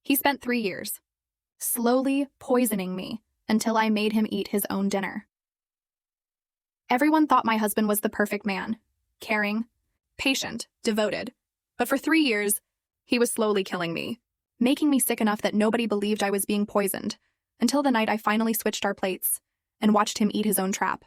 He spent 3 years, slowly poisoning me until I made him eat his own dinner. Everyone thought my husband was the perfect man, caring, patient, devoted. But for 3 years, he was slowly killing me, making me sick enough that nobody believed I was being poisoned, until the night I finally switched our plates and watched him eat his own trap.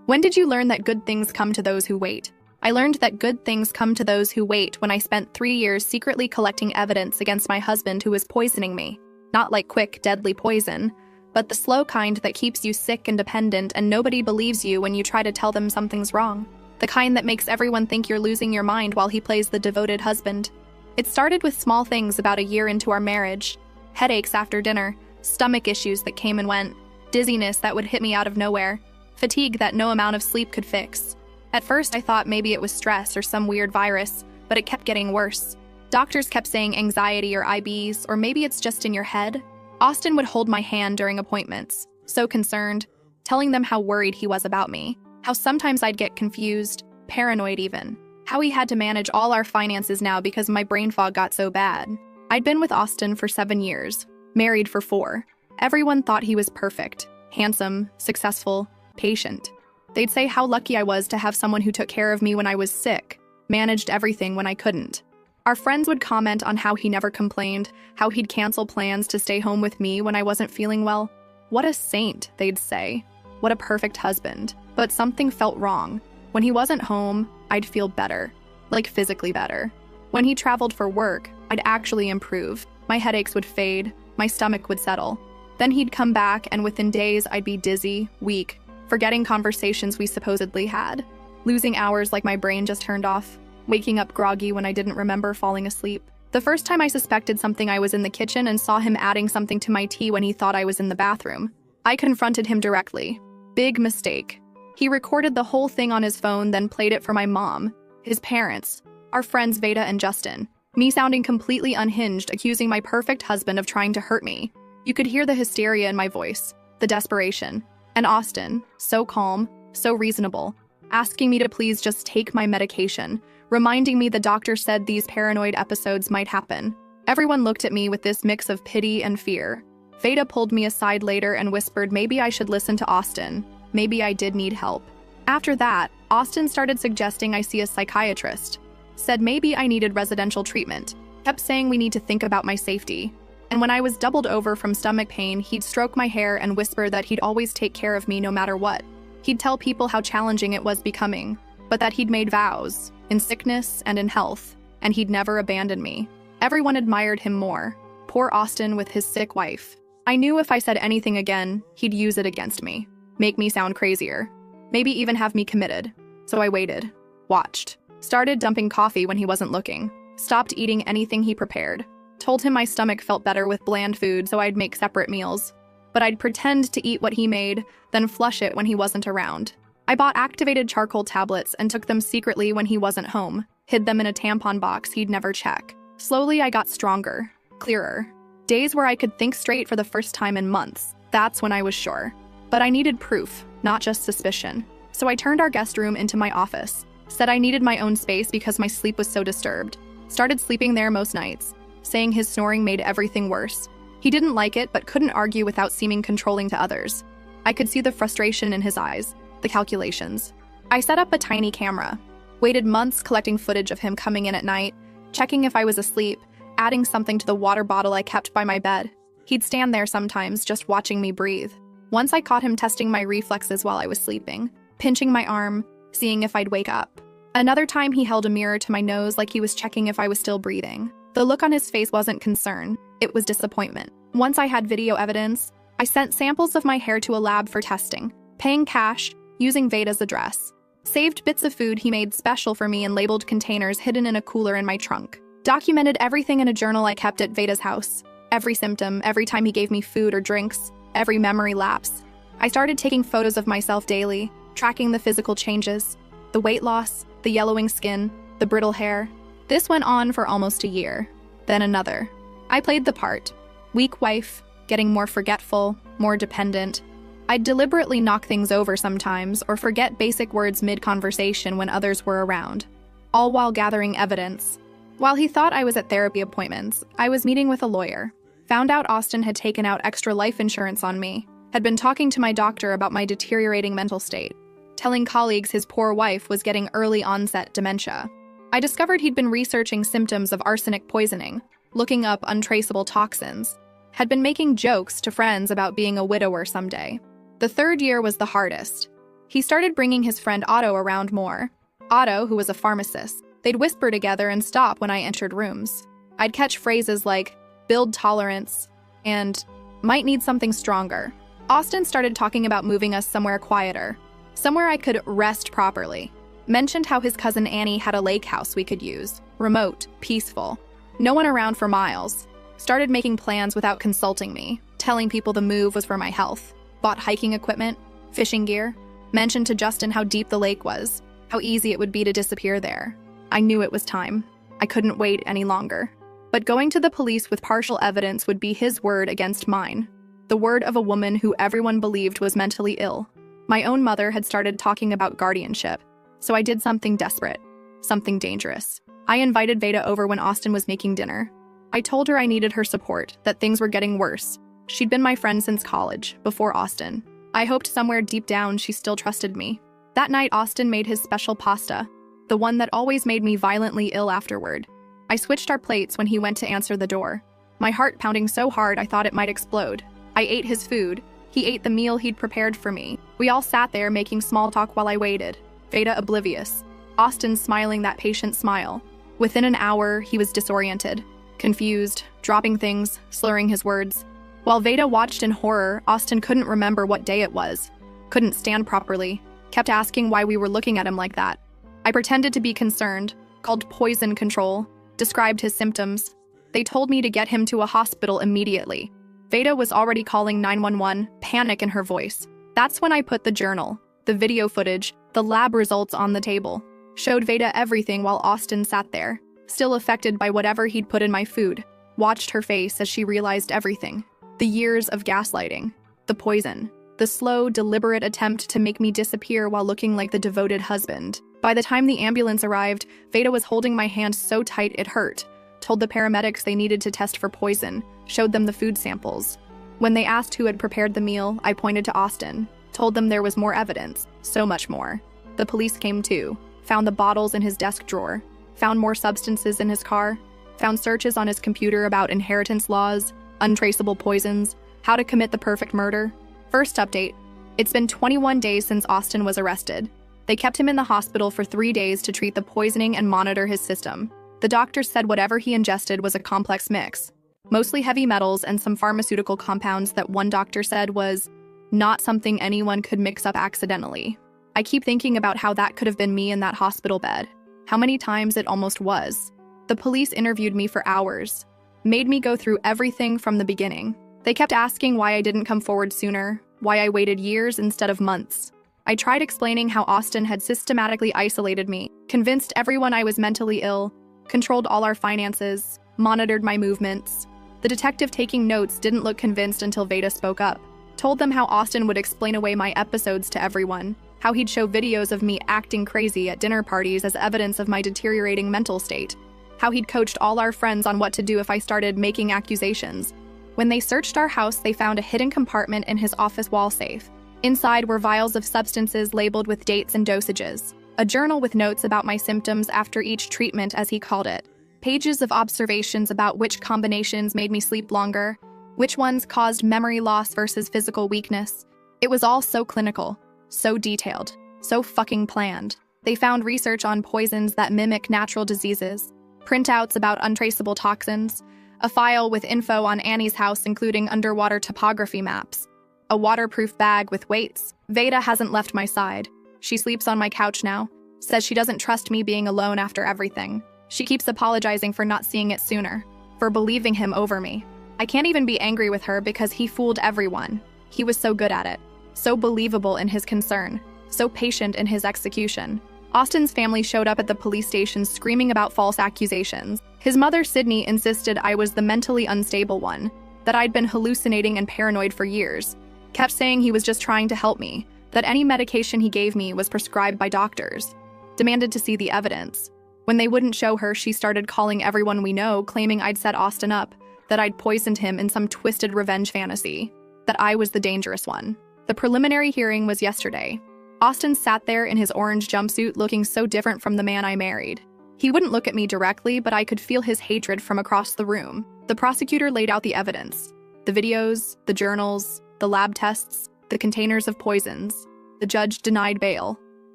When did you learn that good things come to those who wait? I learned that good things come to those who wait when I spent 3 years secretly collecting evidence against my husband who was poisoning me. Not like quick, deadly poison, but the slow kind that keeps you sick and dependent and nobody believes you when you try to tell them something's wrong. The kind that makes everyone think you're losing your mind while he plays the devoted husband. It started with small things about a year into our marriage. Headaches after dinner, stomach issues that came and went, dizziness that would hit me out of nowhere, fatigue that no amount of sleep could fix. At first, I thought maybe it was stress or some weird virus, but it kept getting worse. Doctors kept saying anxiety or IBS, or maybe it's just in your head. Austin would hold my hand during appointments, so concerned, telling them how worried he was about me, how sometimes I'd get confused, paranoid even, how he had to manage all our finances now because my brain fog got so bad. I'd been with Austin for 7 years, married for 4. Everyone thought he was perfect, handsome, successful, patient. They'd say how lucky I was to have someone who took care of me when I was sick, managed everything when I couldn't. Our friends would comment on how he never complained, how he'd cancel plans to stay home with me when I wasn't feeling well. What a saint, they'd say. What a perfect husband. But something felt wrong. When he wasn't home, I'd feel better, like physically better. When he traveled for work, I'd actually improve. My headaches would fade, my stomach would settle. Then he'd come back, and within days I'd be dizzy, weak, forgetting conversations we supposedly had, losing hours like my brain just turned off, waking up groggy when I didn't remember falling asleep. The first time I suspected something, I was in the kitchen and saw him adding something to my tea when he thought I was in the bathroom. I confronted him directly. Big mistake. He recorded the whole thing on his phone, then played it for my mom, his parents, our friends Veda and Justin, me sounding completely unhinged, accusing my perfect husband of trying to hurt me. You could hear the hysteria in my voice, the desperation. And Austin, so calm, so reasonable, asking me to please just take my medication, reminding me the doctor said these paranoid episodes might happen. Everyone looked at me with this mix of pity and fear. Veda pulled me aside later and whispered maybe I should listen to Austin. Maybe I did need help. After that, Austin started suggesting I see a psychiatrist. Said maybe I needed residential treatment. Kept saying we need to think about my safety. And when I was doubled over from stomach pain, he'd stroke my hair and whisper that he'd always take care of me no matter what. He'd tell people how challenging it was becoming, but that he'd made vows, in sickness and in health, and he'd never abandon me. Everyone admired him more. Poor Austin with his sick wife. I knew if I said anything again, he'd use it against me, make me sound crazier, maybe even have me committed. So I waited, watched, started dumping coffee when he wasn't looking, stopped eating anything he prepared. Told him my stomach felt better with bland food, so I'd make separate meals. But I'd pretend to eat what he made, then flush it when he wasn't around. I bought activated charcoal tablets and took them secretly when he wasn't home, hid them in a tampon box he'd never check. Slowly, I got stronger, clearer. Days where I could think straight for the first time in months. That's when I was sure. But I needed proof, not just suspicion. So I turned our guest room into my office. Said I needed my own space because my sleep was so disturbed. Started sleeping there most nights, saying his snoring made everything worse. He didn't like it, but couldn't argue without seeming controlling to others. I could see the frustration in his eyes, the calculations. I set up a tiny camera, waited months collecting footage of him coming in at night, checking if I was asleep, adding something to the water bottle I kept by my bed. He'd stand there sometimes, just watching me breathe. Once I caught him testing my reflexes while I was sleeping, pinching my arm, seeing if I'd wake up. Another time he held a mirror to my nose like he was checking if I was still breathing. The look on his face wasn't concern, it was disappointment. Once I had video evidence, I sent samples of my hair to a lab for testing, paying cash, using Veda's address. Saved bits of food he made special for me in labeled containers hidden in a cooler in my trunk. Documented everything in a journal I kept at Veda's house. Every symptom, every time he gave me food or drinks, every memory lapse. I started taking photos of myself daily, tracking the physical changes, the weight loss, the yellowing skin, the brittle hair. This went on for almost a year, then another. I played the part. Weak wife, getting more forgetful, more dependent. I'd deliberately knock things over sometimes or forget basic words mid-conversation when others were around, all while gathering evidence, While he thought I was at therapy appointments, I was meeting with a lawyer. Found out Austin had taken out extra life insurance on me, had been talking to my doctor about my deteriorating mental state, telling colleagues his poor wife was getting early onset dementia. I discovered he'd been researching symptoms of arsenic poisoning, looking up untraceable toxins, had been making jokes to friends about being a widower someday. The third year was the hardest. He started bringing his friend Otto around more. Otto, who was a pharmacist, they'd whisper together and stop when I entered rooms. I'd catch phrases like, build tolerance, and might need something stronger. Austin started talking about moving us somewhere quieter, somewhere I could rest properly. Mentioned how his cousin Annie had a lake house we could use, remote, peaceful, no one around for miles. Started making plans without consulting me, telling people the move was for my health. Bought hiking equipment, fishing gear, mentioned to Justin how deep the lake was, how easy it would be to disappear there. I knew it was time. I couldn't wait any longer. But going to the police with partial evidence would be his word against mine, the word of a woman who everyone believed was mentally ill. My own mother had started talking about guardianship, so I did something desperate, something dangerous. I invited Veda over when Austin was making dinner. I told her I needed her support, that things were getting worse. She'd been my friend since college, before Austin. I hoped somewhere deep down she still trusted me. That night, Austin made his special pasta, the one that always made me violently ill afterward. I switched our plates when he went to answer the door, my heart pounding so hard I thought it might explode. I ate his food. He ate the meal he'd prepared for me. We all sat there making small talk while I waited, Veda oblivious. Austin smiling that patient smile. Within an hour, he was disoriented, confused, dropping things, slurring his words. While Veda watched in horror, Austin couldn't remember what day it was, couldn't stand properly, kept asking why we were looking at him like that. I pretended to be concerned, called poison control, described his symptoms. They told me to get him to a hospital immediately. Veda was already calling 911, panic in her voice. That's when I put the journal, the video footage, the lab results on the table. Showed Veda everything while Austin sat there, still affected by whatever he'd put in my food. Watched her face as she realized everything. The years of gaslighting, the poison, the slow, deliberate attempt to make me disappear while looking like the devoted husband. By the time the ambulance arrived, Veda was holding my hand so tight it hurt. Told the paramedics they needed to test for poison, showed them the food samples. When they asked who had prepared the meal, I pointed to Austin, told them there was more evidence, so much more. The police came too, found the bottles in his desk drawer, found more substances in his car, found searches on his computer about inheritance laws, untraceable poisons, how to commit the perfect murder. First update, it's been 21 days since Austin was arrested. They kept him in the hospital for 3 days to treat the poisoning and monitor his system. The doctors said whatever he ingested was a complex mix, mostly heavy metals and some pharmaceutical compounds that one doctor said was not something anyone could mix up accidentally. I keep thinking about how that could have been me in that hospital bed, how many times it almost was. The police interviewed me for hours, made me go through everything from the beginning. They kept asking why I didn't come forward sooner, why I waited years instead of months. I tried explaining how Austin had systematically isolated me, convinced everyone I was mentally ill, controlled all our finances, monitored my movements. The detective taking notes didn't look convinced until Veda spoke up. Told them how Austin would explain away my episodes to everyone, how he'd show videos of me acting crazy at dinner parties as evidence of my deteriorating mental state, how he'd coached all our friends on what to do if I started making accusations. When they searched our house, they found a hidden compartment in his office wall safe. Inside were vials of substances labeled with dates and dosages, a journal with notes about my symptoms after each treatment, as he called it, pages of observations about which combinations made me sleep longer, which ones caused memory loss versus physical weakness. It was all so clinical, so detailed, so fucking planned. They found research on poisons that mimic natural diseases, printouts about untraceable toxins, a file with info on Annie's house including underwater topography maps, a waterproof bag with weights. Veda hasn't left my side. She sleeps on my couch now, says she doesn't trust me being alone after everything. She keeps apologizing for not seeing it sooner, for believing him over me. I can't even be angry with her because he fooled everyone. He was so good at it, so believable in his concern, so patient in his execution. Austin's family showed up at the police station screaming about false accusations. His mother, Sydney, insisted I was the mentally unstable one, that I'd been hallucinating and paranoid for years, kept saying he was just trying to help me, that any medication he gave me was prescribed by doctors, demanded to see the evidence. When they wouldn't show her, she started calling everyone we know, claiming I'd set Austin up, that I'd poisoned him in some twisted revenge fantasy, that I was the dangerous one. The preliminary hearing was yesterday. Austin sat there in his orange jumpsuit looking so different from the man I married. He wouldn't look at me directly, but I could feel his hatred from across the room. The prosecutor laid out the evidence. The videos, the journals, the lab tests, the containers of poisons. The judge denied bail,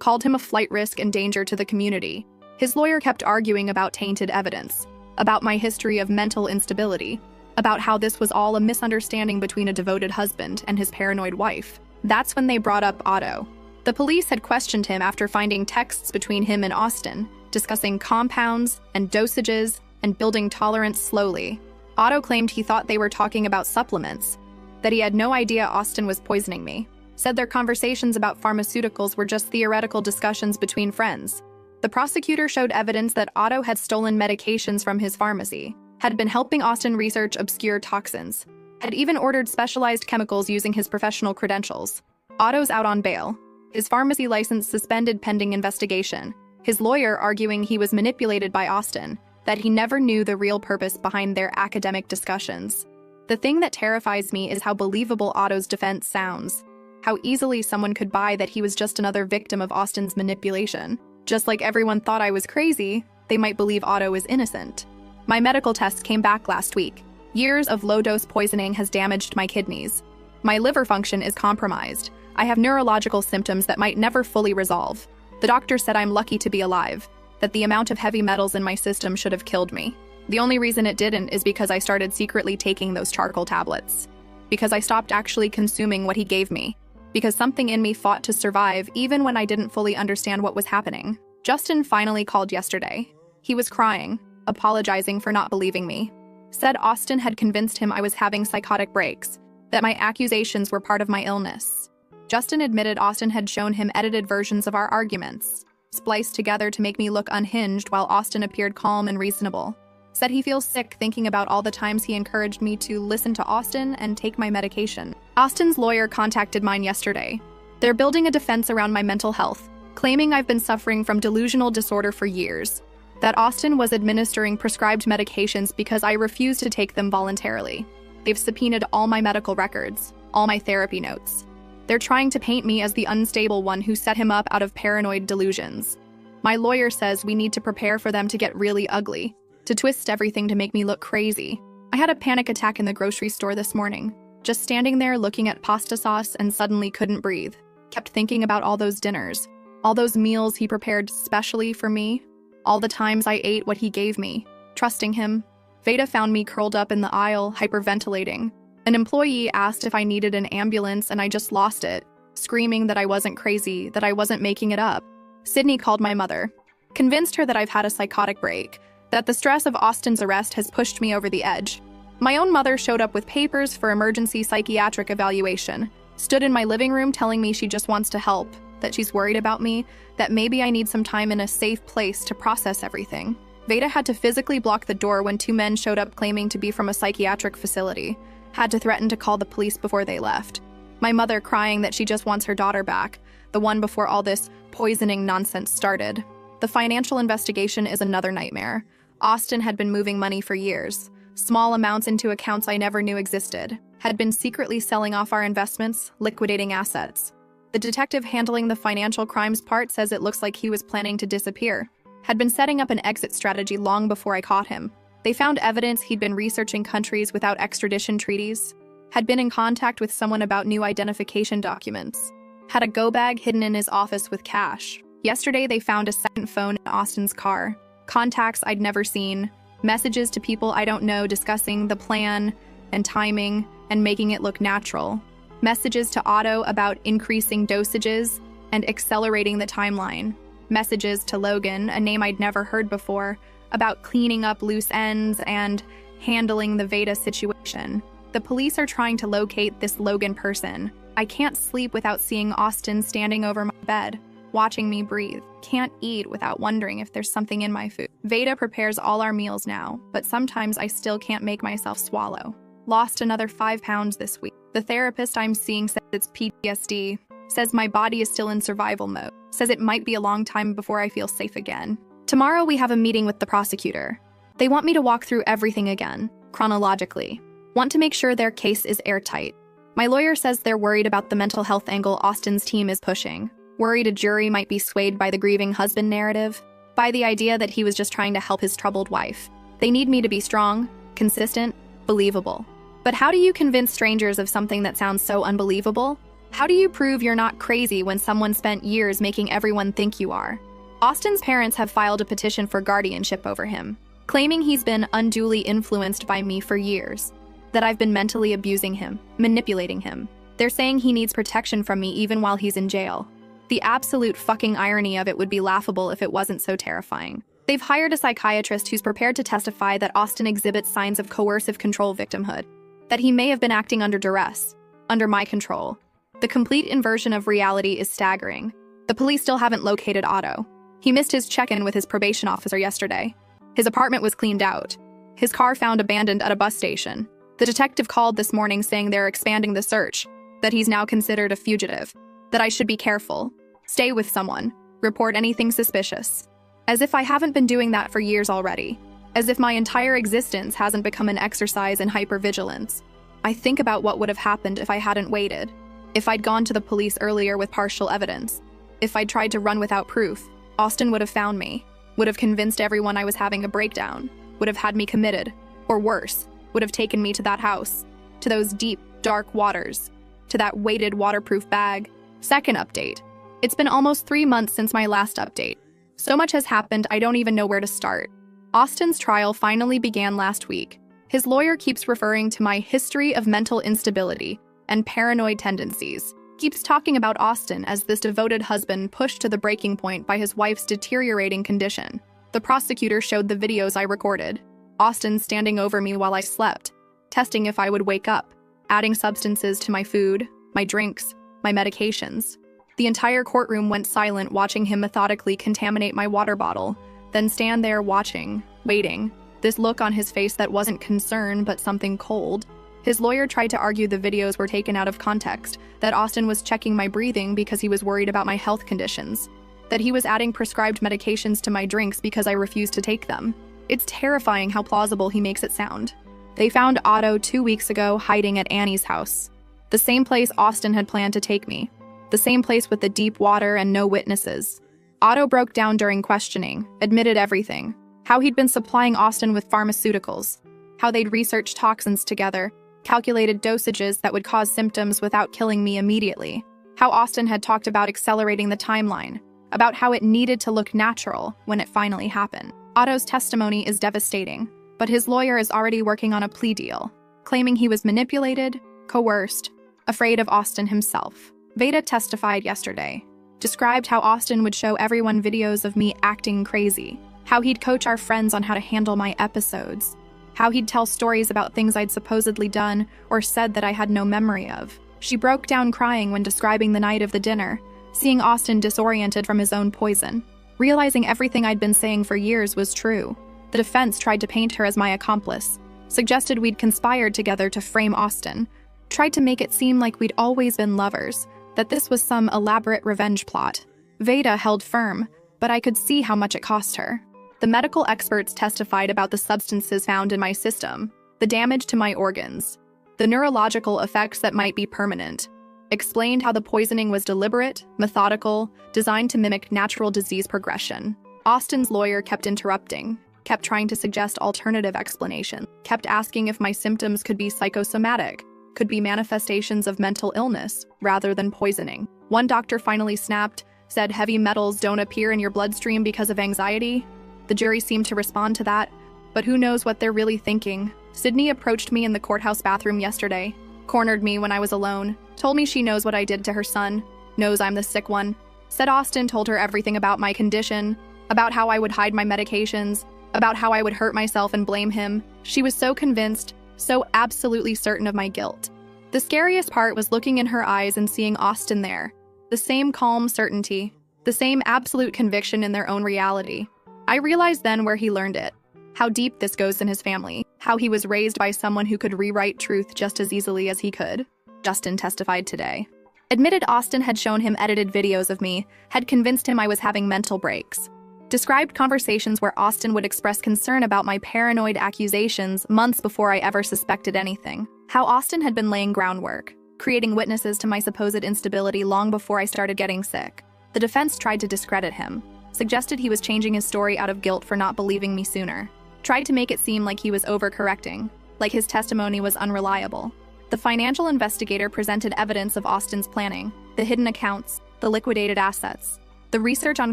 called him a flight risk and danger to the community. His lawyer kept arguing about tainted evidence, about my history of mental instability, about how this was all a misunderstanding between a devoted husband and his paranoid wife. That's when they brought up Otto. The police had questioned him after finding texts between him and Austin, discussing compounds and dosages and building tolerance slowly. Otto claimed he thought they were talking about supplements, that he had no idea Austin was poisoning me, said their conversations about pharmaceuticals were just theoretical discussions between friends. The prosecutor showed evidence that Otto had stolen medications from his pharmacy, had been helping Austin research obscure toxins, had even ordered specialized chemicals using his professional credentials. Otto's out on bail, his pharmacy license suspended pending investigation, his lawyer arguing he was manipulated by Austin, that he never knew the real purpose behind their academic discussions. The thing that terrifies me is how believable Otto's defense sounds, how easily someone could buy that he was just another victim of Austin's manipulation. Just like everyone thought I was crazy, they might believe Otto is innocent. My medical tests came back last week. Years of low-dose poisoning has damaged my kidneys. My liver function is compromised. I have neurological symptoms that might never fully resolve. The doctor said I'm lucky to be alive, that the amount of heavy metals in my system should have killed me. The only reason it didn't is because I started secretly taking those charcoal tablets. Because I stopped actually consuming what he gave me. Because something in me fought to survive even when I didn't fully understand what was happening. Justin finally called yesterday. He was crying, apologizing for not believing me. Said Austin had convinced him I was having psychotic breaks, that my accusations were part of my illness. Justin admitted Austin had shown him edited versions of our arguments, spliced together to make me look unhinged while Austin appeared calm and reasonable. Said he feels sick thinking about all the times he encouraged me to listen to Austin and take my medication. Austin's lawyer contacted mine yesterday. They're building a defense around my mental health, claiming I've been suffering from delusional disorder for years, that Austin was administering prescribed medications because I refused to take them voluntarily. They've subpoenaed all my medical records, all my therapy notes. They're trying to paint me as the unstable one who set him up out of paranoid delusions. My lawyer says we need to prepare for them to get really ugly, to twist everything to make me look crazy. I had a panic attack in the grocery store this morning, just standing there looking at pasta sauce and suddenly couldn't breathe. Kept thinking about all those dinners, all those meals he prepared specially for me, all the times I ate what he gave me, trusting him. Veda found me curled up in the aisle, hyperventilating. An employee asked if I needed an ambulance and I just lost it, screaming that I wasn't crazy, that I wasn't making it up. Sydney called my mother, convinced her that I've had a psychotic break, that the stress of Austin's arrest has pushed me over the edge. My own mother showed up with papers for emergency psychiatric evaluation, stood in my living room telling me she just wants to help, that she's worried about me, that maybe I need some time in a safe place to process everything. Veda had to physically block the door when two men showed up claiming to be from a psychiatric facility, had to threaten to call the police before they left. My mother crying that she just wants her daughter back, the one before all this poisoning nonsense started. The financial investigation is another nightmare. Austin had been moving money for years, small amounts into accounts I never knew existed, had been secretly selling off our investments, liquidating assets. The detective handling the financial crimes part says it looks like he was planning to disappear, had been setting up an exit strategy long before I caught him. They found evidence he'd been researching countries without extradition treaties, had been in contact with someone about new identification documents, had a go bag hidden in his office with cash. Yesterday, they found a second phone in Austin's car, contacts I'd never seen, messages to people I don't know discussing the plan and timing and making it look natural, messages to Otto about increasing dosages and accelerating the timeline, messages to Logan, a name I'd never heard before, about cleaning up loose ends and handling the Veda situation. The police are trying to locate this Logan person. I can't sleep without seeing Austin standing over my bed, watching me breathe. Can't eat without wondering if there's something in my food. Veda prepares all our meals now, but sometimes I still can't make myself swallow. Lost another 5 pounds this week. The therapist I'm seeing says it's PTSD, says my body is still in survival mode, says it might be a long time before I feel safe again. Tomorrow we have a meeting with the prosecutor. They want me to walk through everything again, chronologically. Want to make sure their case is airtight. My lawyer says they're worried about the mental health angle Austin's team is pushing. Worried a jury might be swayed by the grieving husband narrative, by the idea that he was just trying to help his troubled wife. They need me to be strong, consistent, believable. But how do you convince strangers of something that sounds so unbelievable? How do you prove you're not crazy when someone spent years making everyone think you are? Austin's parents have filed a petition for guardianship over him, claiming he's been unduly influenced by me for years, that I've been mentally abusing him, manipulating him. They're saying he needs protection from me even while he's in jail. The absolute fucking irony of it would be laughable if it wasn't so terrifying. They've hired a psychiatrist who's prepared to testify that Austin exhibits signs of coercive control victimhood, that he may have been acting under duress, under my control. The complete inversion of reality is staggering. The police still haven't located Otto. He missed his check-in with his probation officer yesterday. His apartment was cleaned out. His car found abandoned at a bus station. The detective called this morning saying they're expanding the search, that he's now considered a fugitive, that I should be careful, stay with someone, report anything suspicious. As if I haven't been doing that for years already. As if my entire existence hasn't become an exercise in hypervigilance. I think about what would have happened if I hadn't waited, if I'd gone to the police earlier with partial evidence, if I'd tried to run without proof. Austin would have found me, would have convinced everyone I was having a breakdown, would have had me committed, or worse, would have taken me to that house, to those deep, dark waters, to that weighted waterproof bag. Second update. It's been almost 3 months since my last update. So much has happened, I don't even know where to start. Austin's trial finally began last week. His lawyer keeps referring to my history of mental instability and paranoid tendencies. Keeps talking about Austin as this devoted husband pushed to the breaking point by his wife's deteriorating condition. The prosecutor showed the videos I recorded. Austin standing over me while I slept, testing if I would wake up, adding substances to my food, my drinks, my medications. The entire courtroom went silent watching him methodically contaminate my water bottle, then stand there watching, waiting, this look on his face that wasn't concern but something cold. His lawyer tried to argue the videos were taken out of context, that Austin was checking my breathing because he was worried about my health conditions, that he was adding prescribed medications to my drinks because I refused to take them. It's terrifying how plausible he makes it sound. They found Otto 2 weeks ago hiding at Annie's house, the same place Austin had planned to take me, the same place with the deep water and no witnesses. Otto broke down during questioning, admitted everything, how he'd been supplying Austin with pharmaceuticals, how they'd researched toxins together, calculated dosages that would cause symptoms without killing me immediately, how Austin had talked about accelerating the timeline, about how it needed to look natural when it finally happened. Otto's testimony is devastating, but his lawyer is already working on a plea deal, claiming he was manipulated, coerced, afraid of Austin himself. Veda testified yesterday, described how Austin would show everyone videos of me acting crazy, how he'd coach our friends on how to handle my episodes, how he'd tell stories about things I'd supposedly done or said that I had no memory of. She broke down crying when describing the night of the dinner, seeing Austin disoriented from his own poison, realizing everything I'd been saying for years was true. The defense tried to paint her as my accomplice, suggested we'd conspired together to frame Austin, tried to make it seem like we'd always been lovers, that this was some elaborate revenge plot. Veda held firm, but I could see how much it cost her. The medical experts testified about the substances found in my system, the damage to my organs, the neurological effects that might be permanent, explained how the poisoning was deliberate, methodical, designed to mimic natural disease progression. Austin's lawyer kept interrupting, kept trying to suggest alternative explanations, kept asking if my symptoms could be psychosomatic, could be manifestations of mental illness rather than poisoning. One doctor finally snapped, said heavy metals don't appear in your bloodstream because of anxiety. The jury seemed to respond to that, but who knows what they're really thinking. Sydney approached me in the courthouse bathroom yesterday, cornered me when I was alone, told me she knows what I did to her son, knows I'm the sick one, said Austin told her everything about my condition, about how I would hide my medications, about how I would hurt myself and blame him. She was so convinced, so absolutely certain of my guilt. The scariest part was looking in her eyes and seeing Austin there, the same calm certainty, the same absolute conviction in their own reality. I realized then where he learned it, how deep this goes in his family, how he was raised by someone who could rewrite truth just as easily as he could. Justin testified today. Admitted Austin had shown him edited videos of me, had convinced him I was having mental breaks. Described conversations where Austin would express concern about my paranoid accusations months before I ever suspected anything. How Austin had been laying groundwork, creating witnesses to my supposed instability long before I started getting sick. The defense tried to discredit him, suggested he was changing his story out of guilt for not believing me sooner, tried to make it seem like he was overcorrecting, like his testimony was unreliable. The financial investigator presented evidence of Austin's planning, the hidden accounts, the liquidated assets, the research on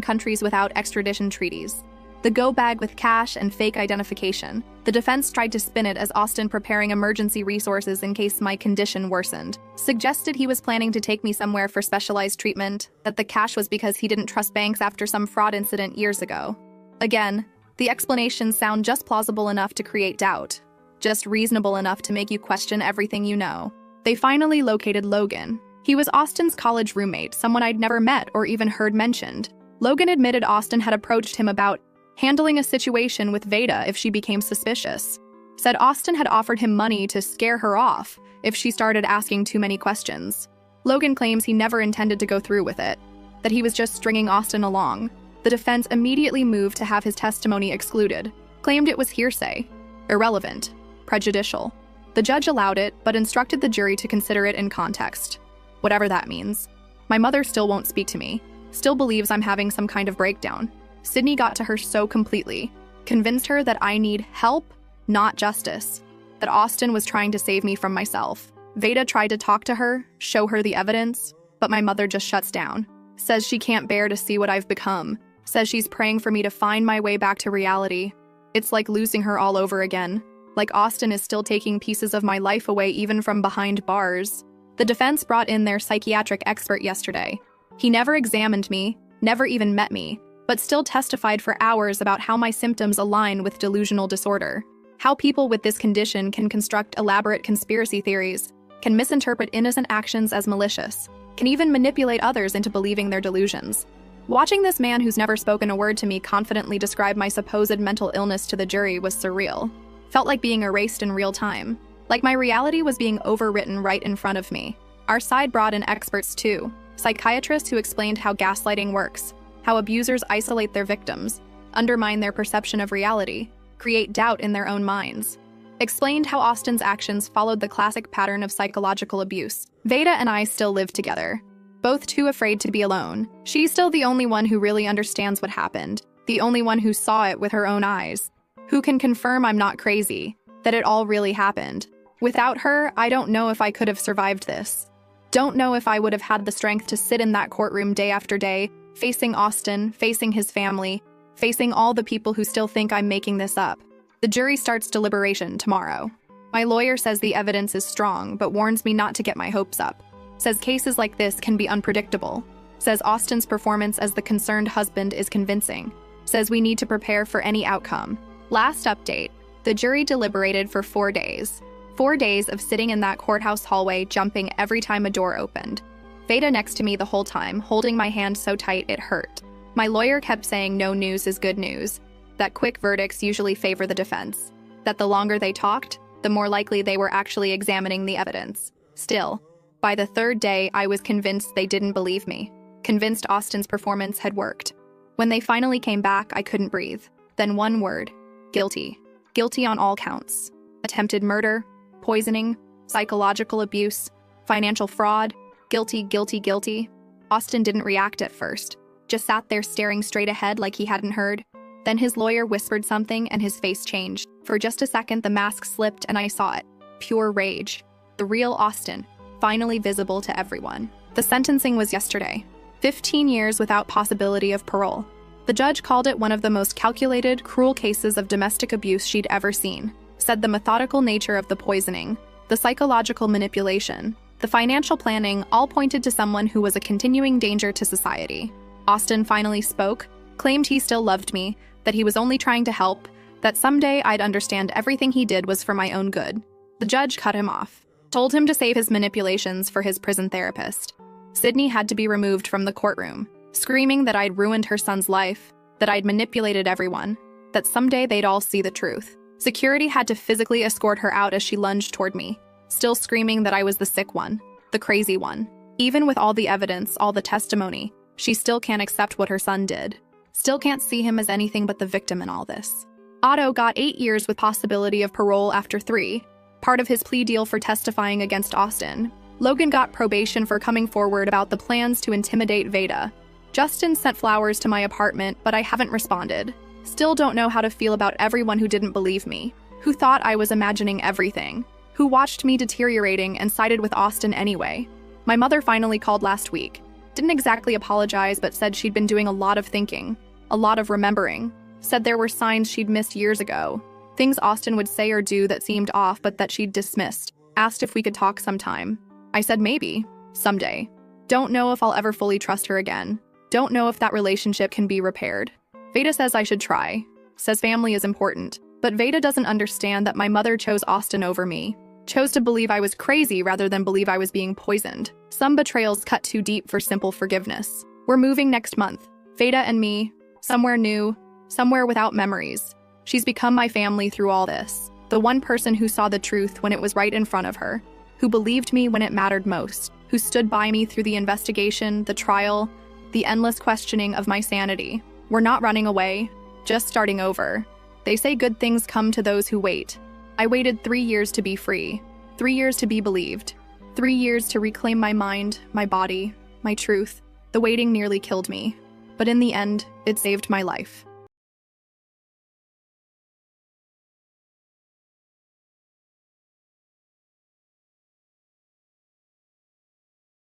countries without extradition treaties, the go bag with cash and fake identification. The defense tried to spin it as Austin preparing emergency resources in case my condition worsened, suggested he was planning to take me somewhere for specialized treatment, that the cash was because he didn't trust banks after some fraud incident years ago. Again, the explanations sound just plausible enough to create doubt, just reasonable enough to make you question everything you know. They finally located Logan. He was Austin's college roommate, someone I'd never met or even heard mentioned. Logan admitted Austin had approached him about handling a situation with Veda if she became suspicious. Said Austin had offered him money to scare her off if she started asking too many questions. Logan claims he never intended to go through with it, that he was just stringing Austin along. The defense immediately moved to have his testimony excluded, claimed it was hearsay, irrelevant, prejudicial. The judge allowed it, but instructed the jury to consider it in context, whatever that means. My mother still won't speak to me, still believes I'm having some kind of breakdown. Sydney got to her so completely, convinced her that I need help, not justice, that Austin was trying to save me from myself. Veda tried to talk to her, show her the evidence, but my mother just shuts down, says she can't bear to see what I've become, says she's praying for me to find my way back to reality. It's like losing her all over again, like Austin is still taking pieces of my life away even from behind bars. The defense brought in their psychiatric expert yesterday. He never examined me, never even met me, but still testified for hours about how my symptoms align with delusional disorder, how people with this condition can construct elaborate conspiracy theories, can misinterpret innocent actions as malicious, can even manipulate others into believing their delusions. Watching this man who's never spoken a word to me confidently describe my supposed mental illness to the jury was surreal. Felt like being erased in real time, like my reality was being overwritten right in front of me. Our side brought in experts too, psychiatrists who explained how gaslighting works, how abusers isolate their victims, undermine their perception of reality, create doubt in their own minds. Explained how Austin's actions followed the classic pattern of psychological abuse. Veda and I still live together, both too afraid to be alone. She's still the only one who really understands what happened, the only one who saw it with her own eyes, who can confirm I'm not crazy, that it all really happened. Without her, I don't know if I could have survived this. Don't know if I would have had the strength to sit in that courtroom day after day, facing Austin, facing his family, facing all the people who still think I'm making this up. The jury starts deliberation tomorrow. My lawyer says the evidence is strong, but warns me not to get my hopes up. Says cases like this can be unpredictable. Says Austin's performance as the concerned husband is convincing. Says we need to prepare for any outcome. Last update, the jury deliberated for 4 days. 4 days of sitting in that courthouse hallway, jumping every time a door opened. Veda next to me the whole time, holding my hand so tight it hurt. My lawyer kept saying no news is good news, that quick verdicts usually favor the defense, that the longer they talked, the more likely they were actually examining the evidence. Still, by the 3rd day, I was convinced they didn't believe me, convinced Austin's performance had worked. When they finally came back, I couldn't breathe. Then one word: guilty. Guilty on all counts. Attempted murder, poisoning, psychological abuse, financial fraud, guilty, guilty, guilty. Austin didn't react at first, just sat there staring straight ahead like he hadn't heard. Then his lawyer whispered something and his face changed. For just a second, the mask slipped and I saw it. Pure rage. The real Austin, finally visible to everyone. The sentencing was yesterday. 15 years without possibility of parole. The judge called it one of the most calculated, cruel cases of domestic abuse she'd ever seen. Said the methodical nature of the poisoning, the psychological manipulation, the financial planning all pointed to someone who was a continuing danger to society. Austin finally spoke, claimed he still loved me, that he was only trying to help, that someday I'd understand everything he did was for my own good. The judge cut him off, told him to save his manipulations for his prison therapist. Sydney had to be removed from the courtroom, screaming that I'd ruined her son's life, that I'd manipulated everyone, that someday they'd all see the truth. Security had to physically escort her out as she lunged toward me, still screaming that I was the sick one, the crazy one. Even with all the evidence, all the testimony, she still can't accept what her son did. Still can't see him as anything but the victim in all this. Otto got 8 years with possibility of parole after 3, part of his plea deal for testifying against Austin. Logan got probation for coming forward about the plans to intimidate Veda. Justin sent flowers to my apartment, but I haven't responded. Still don't know how to feel about everyone who didn't believe me, who thought I was imagining everything, who watched me deteriorating and sided with Austin anyway. My mother finally called last week. Didn't exactly apologize, but said she'd been doing a lot of thinking, a lot of remembering. Said there were signs she'd missed years ago, things Austin would say or do that seemed off but that she'd dismissed. Asked if we could talk sometime. I said maybe, someday. Don't know if I'll ever fully trust her again. Don't know if that relationship can be repaired. Veda says I should try. Says family is important. But Veda doesn't understand that my mother chose Austin over me. Chose to believe I was crazy rather than believe I was being poisoned. Some betrayals cut too deep for simple forgiveness. We're moving next month. Veda and me. Somewhere new. Somewhere without memories. She's become my family through all this. The one person who saw the truth when it was right in front of her. Who believed me when it mattered most. Who stood by me through the investigation, the trial, the endless questioning of my sanity. We're not running away, just starting over. They say good things come to those who wait. I waited 3 years to be free, 3 years to be believed, 3 years to reclaim my mind, my body, my truth. The waiting nearly killed me, but in the end, it saved my life.